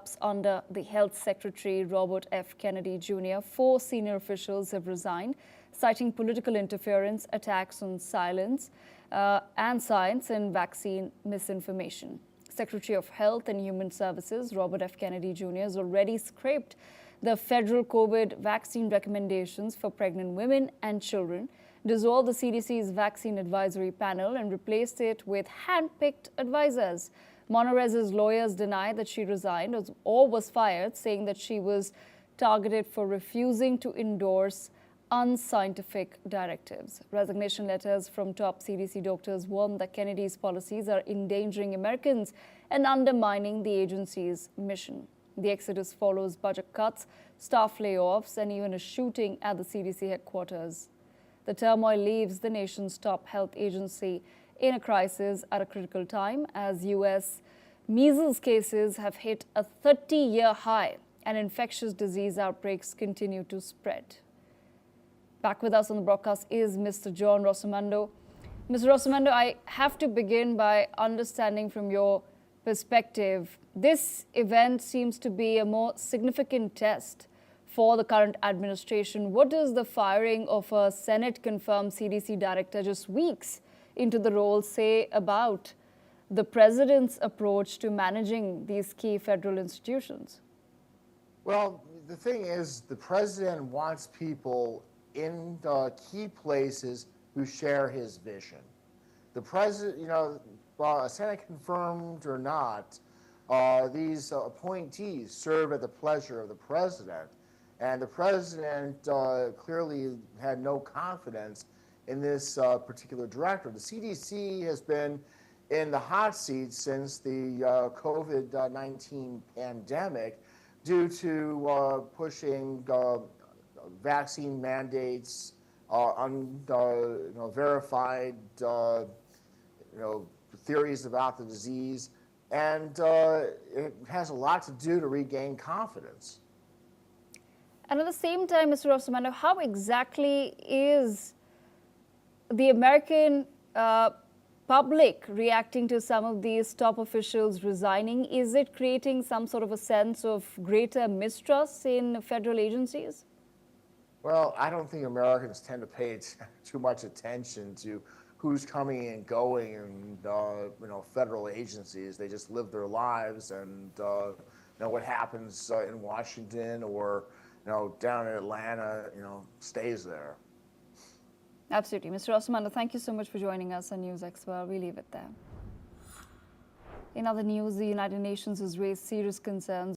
Shakeups under the Health Secretary Robert F. Kennedy Jr., 4 senior officials have resigned, citing political interference, attacks on silence and science and vaccine misinformation. Secretary of Health and Human Services Robert F. Kennedy Jr. has already scrapped the federal COVID vaccine recommendations for pregnant women and children, dissolved the CDC's vaccine advisory panel, and replaced it with hand-picked advisors. Monarez's lawyers deny that she resigned or was fired, saying that she was targeted for refusing to endorse unscientific directives. Resignation letters from top CDC doctors warn that Kennedy's policies are endangering Americans and undermining the agency's mission. The exodus follows budget cuts, staff layoffs, and even a shooting at the CDC headquarters. The turmoil leaves the nation's top health agency in a crisis at a critical time as U.S. measles cases have hit a 30-year high and infectious disease outbreaks continue to spread. Back with us on the broadcast is Mr. John Rossomando. Mr. Rossomando, I have to begin by understanding from your perspective, this event seems to be a more significant test for the current administration. What does the firing of a Senate-confirmed CDC director just weeks into the role say about the president's approach to managing these key federal institutions? Well, the thing is, the president wants people in the key places who share his vision. The president, Senate confirmed or not, these appointees serve at the pleasure of the president. And the president clearly had no confidence in this particular director. The CDC has been in the hot seat since the COVID-19 pandemic due to pushing vaccine mandates, unverified theories about the disease, and it has a lot to do to regain confidence. And at the same time, Mr. Rossomando, how exactly is the American public reacting to some of these top officials resigning? Is it creating some sort of a sense of greater mistrust in federal agencies? Well, I don't think Americans tend to pay too much attention to who's coming and going in federal agencies. They just live their lives, and what happens in Washington or down in Atlanta, stays there. Absolutely. Mr. Rossomando, thank you so much for joining us on NewsX. Well, we leave it there. In other news, the United Nations has raised serious concerns